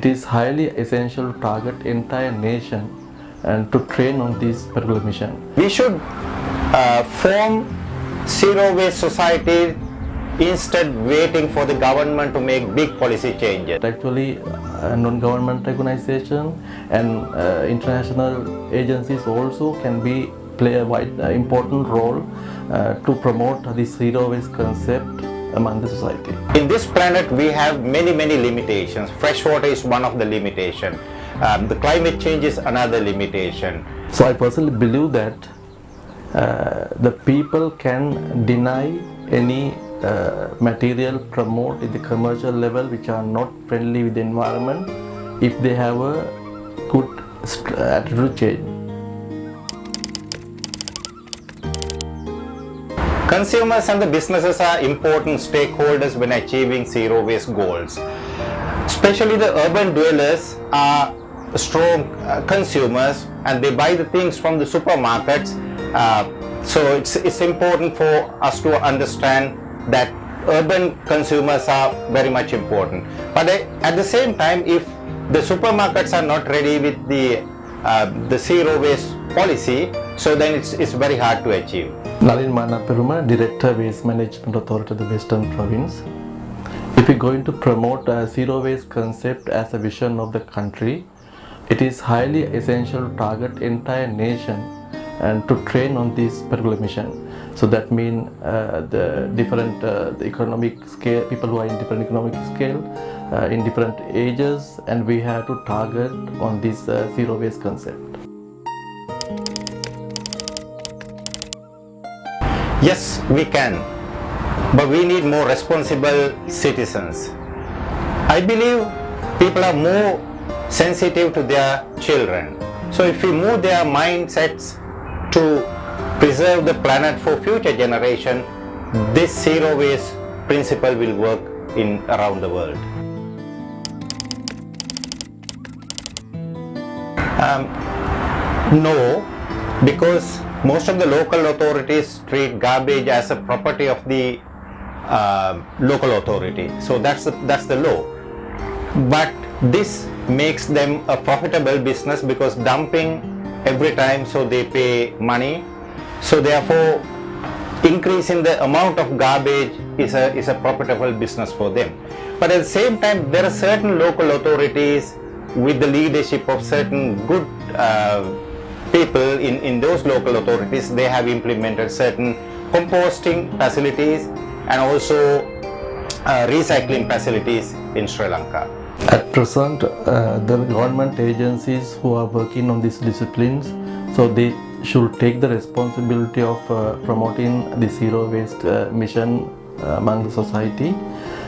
It is highly essential to target entire nation and to train on this particular mission. We should form zero waste society instead waiting for the government to make big policy changes. Actually, non-government organization and international agencies also can play a important role to promote the zero waste concept among the society. In this planet we have many limitations. Fresh water is one of the limitation. The climate change is another limitation. So I personally believe that the people can deny any material promote at the commercial level which are not friendly with the environment if they have a good attitude change. Consumers and the businesses are important stakeholders when achieving zero waste goals. Especially the urban dwellers are strong consumers and they buy the things from the supermarkets. So it's important for us to understand that urban consumers are very much important. But at the same time, if the supermarkets are not ready with the zero waste policy, so then it's very hard to achieve. Nalin Manaperuma, Director Waste Management Authority of the Western Province. If we're going to promote a zero waste concept as a vision of the country, it is highly essential to target entire nation and to train on this particular mission. So that means the different the economic scale, people who are in different economic scale, in different ages, and we have to target on this zero waste concept. Yes, we can, but we need more responsible citizens. I believe people are more sensitive to their children. So if we move their mindsets to preserve the planet for future generation, this zero waste principle will work around the world. No, because most of the local authorities treat garbage as a property of the local authority. So that's the law. But this makes them a profitable business because dumping every time, so they pay money. So therefore, increasing the amount of garbage is a profitable business for them. But at the same time, there are certain local authorities with the leadership of certain good people in those local authorities. They have implemented certain composting facilities and also recycling facilities in Sri Lanka. At present, the government agencies who are working on these disciplines, so they should take the responsibility of promoting the zero waste mission among the society.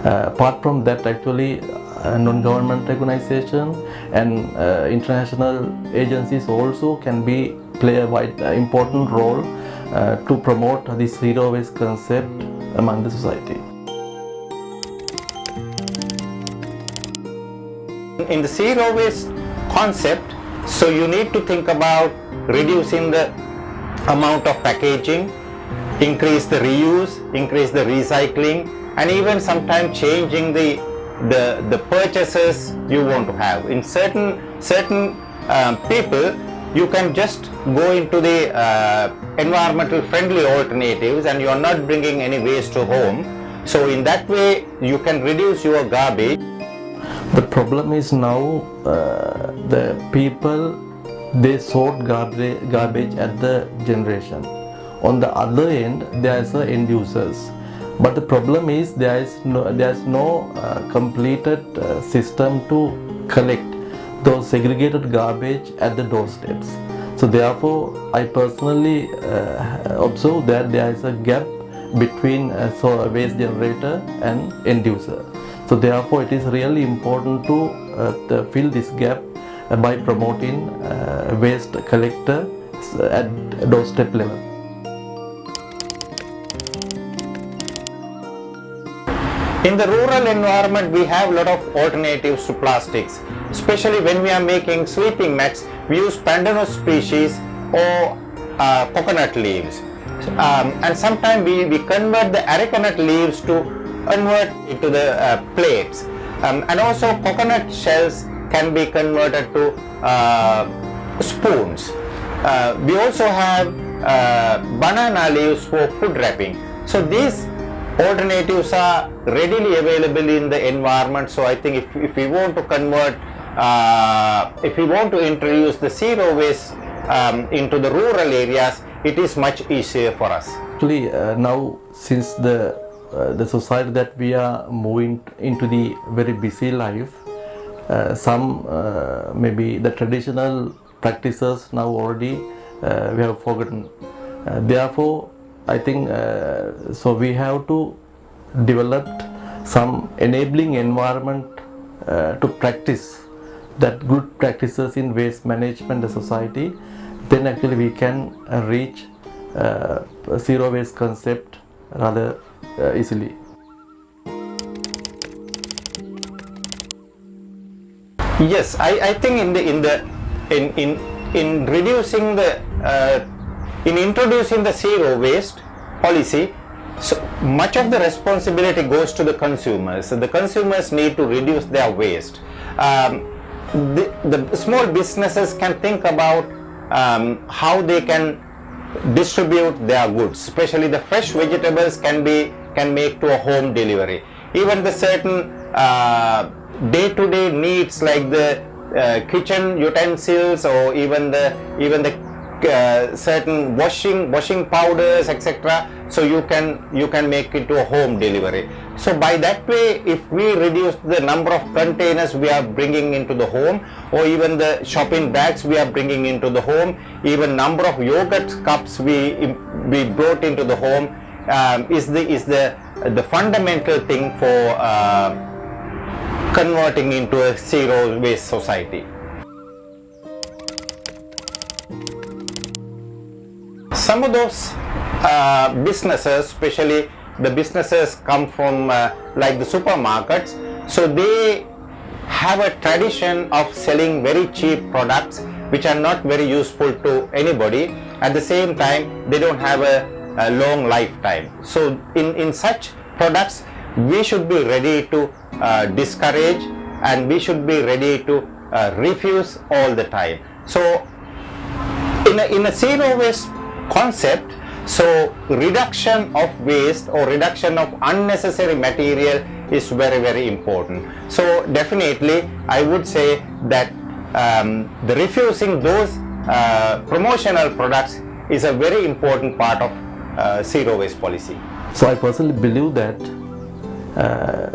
Apart from that, actually non-government organization and international agencies also can play a important role to promote the zero waste concept among the society. In the zero waste concept, so you need to think about reducing the amount of packaging, increase the reuse, increase the recycling, and even sometimes changing the purchases you want to have. In certain people, you can just go into the environmental friendly alternatives and you are not bringing any waste to home. So in that way, you can reduce your garbage. The problem is now the people, they sort garbage at the generation. On the other end, there is the end users. But the problem is there is no completed system to collect those segregated garbage at the doorsteps. So therefore, I personally observe that there is a gap between a waste generator and end user. So therefore, it is really important to fill this gap by promoting waste collector at doorstep level. In the rural environment, we have a lot of alternatives to plastics. Especially when we are making sleeping mats, we use pandanus species or coconut leaves. And sometimes we convert the arecanut leaves to convert into the plates. And also coconut shells can be converted to spoons. We also have banana leaves for food wrapping. So these alternatives are readily available in the environment. So I think if we want to convert, if we want to introduce the zero waste into the rural areas, it is much easier for us. Actually, now since the society that we are moving into the very busy life, some maybe the traditional practices now already we have forgotten. Therefore, I think so we have to develop some enabling environment to practice that good practices in waste management in the society. Then actually we can reach zero waste concept rather easily. Yes, I think in reducing the in introducing the zero waste policy, so much of the responsibility goes to the consumers. So the consumers need to reduce their waste. The small businesses can think about how they can distribute their goods, especially the fresh vegetables can make to a home delivery. Even the certain day-to-day needs like the kitchen utensils, or even the certain washing powders, etc. So you can make it to a home delivery. So by that way, if we reduce the number of containers we are bringing into the home, or even the shopping bags we are bringing into the home, even number of yogurt cups we brought into the home, is the fundamental thing for converting into a zero waste society. Some of those businesses, especially the businesses come from like the supermarkets, so they have a tradition of selling very cheap products which are not very useful to anybody. At the same time, they don't have a long lifetime. So in such products, we should be ready to discourage, and we should be ready to refuse all the time. So in a zero waste concept, so reduction of waste or reduction of unnecessary material is very, very important. So definitely I would say that the refusing those promotional products is a very important part of zero waste policy. So I personally believe that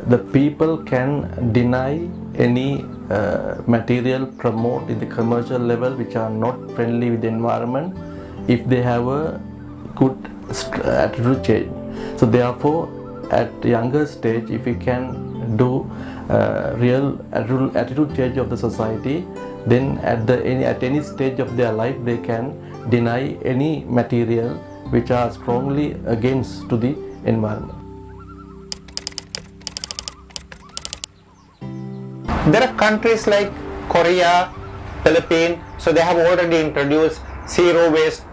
the people can deny any material promote in the commercial level which are not friendly with the environment if they have a good attitude change. So therefore, at younger stage, if we can do real attitude change of the society, then at any stage of their life they can deny any material which are strongly against to the environment. There are countries like Korea, Philippines, so they have already introduced zero waste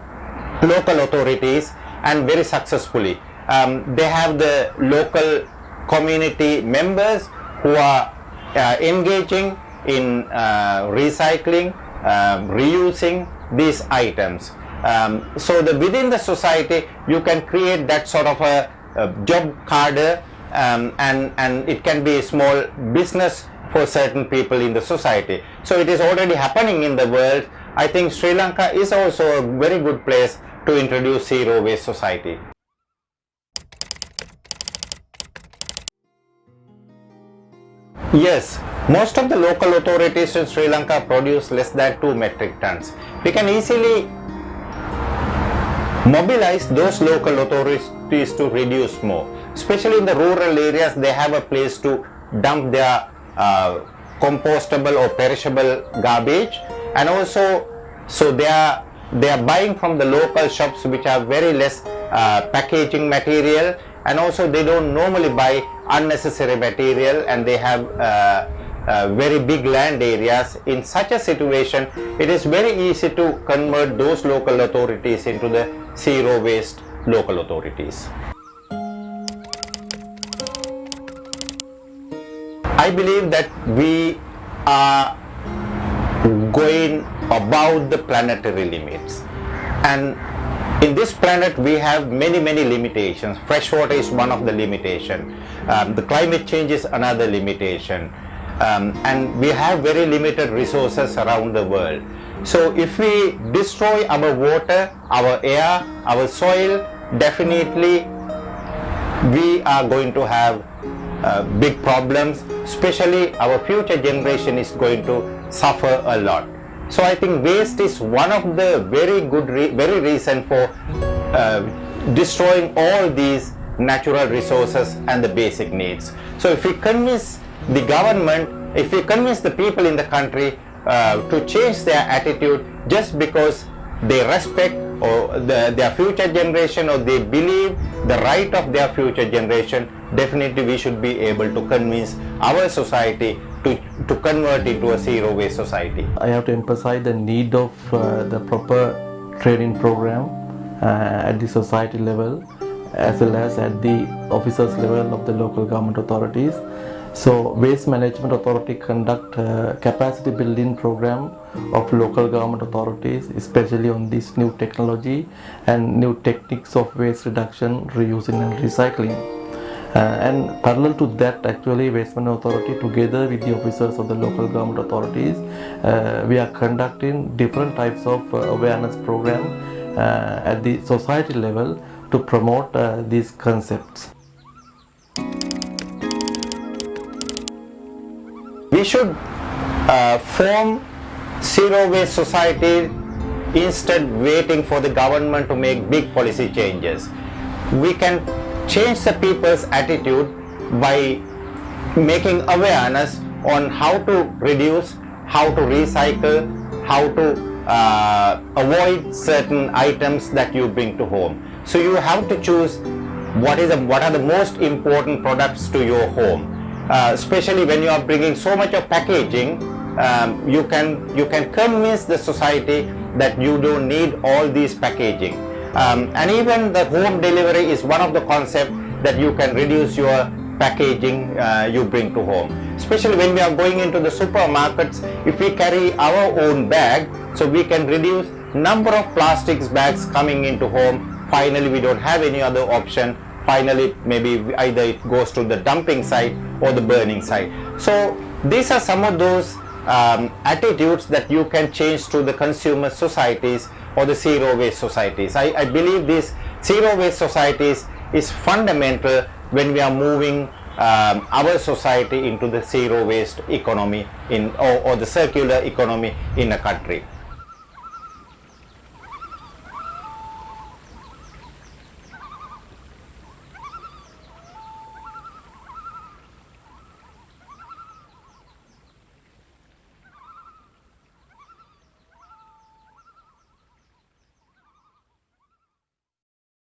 local authorities, and very successfully. They have the local community members who are engaging in recycling, reusing these items. So within the society, you can create that sort of a job cadre, and it can be a small business for certain people in the society. So it is already happening in the world. I think Sri Lanka is also a very good place to introduce zero waste society. Yes, most of the local authorities in Sri Lanka produce less than 2 metric tons. We can easily mobilize those local authorities to reduce more. Especially in the rural areas, they have a place to dump their compostable or perishable garbage, and also so they are buying from the local shops which are very less packaging material, and also they don't normally buy unnecessary material, and they have very big land areas. In such a situation, it is very easy to convert those local authorities into the zero waste local authorities. I believe that we are going above the planetary limits. And in this planet we have many limitations. Fresh water is one of the limitation. The climate change is another limitation. And we have very limited resources around the world. So if we destroy our water, our air, our soil, definitely we are going to have big problems. Especially our future generation is going to suffer a lot. So I think waste is one of the very reason for destroying all these natural resources and the basic needs. So if we convince the government, if we convince the people in the country to change their attitude just because they respect or their future generation, or they believe the right of their future generation, definitely we should be able to convince our society to convert into a zero waste society. I have to emphasize the need of the proper training program at the society level as well as at the officers level of the local government authorities. So Waste Management Authority conduct capacity building program of local government authorities, especially on this new technology and new techniques of waste reduction, reusing and recycling. And parallel to that, actually Waste Management Authority together with the officers of the local government authorities, we are conducting different types of awareness program at the society level to promote these concepts. We should form zero waste society instead waiting for the government to make big policy changes. We can change the people's attitude by making awareness on how to reduce, how to recycle, how to avoid certain items that you bring to home. So you have to choose what are the most important products to your home. Especially when you are bringing so much of packaging, you can convince the society that you don't need all these packaging. And even the home delivery is one of the concepts that you can reduce your packaging you bring to home. Especially when we are going into the supermarkets, if we carry our own bag, so we can reduce number of plastics bags coming into home. Finally, we don't have any other option. Finally, maybe either it goes to the dumping site or the burning site. So these are some of those attitudes that you can change to the consumer societies or the zero waste societies. I believe these zero waste societies is fundamental when we are moving our society into the zero waste economy or the circular economy in a country.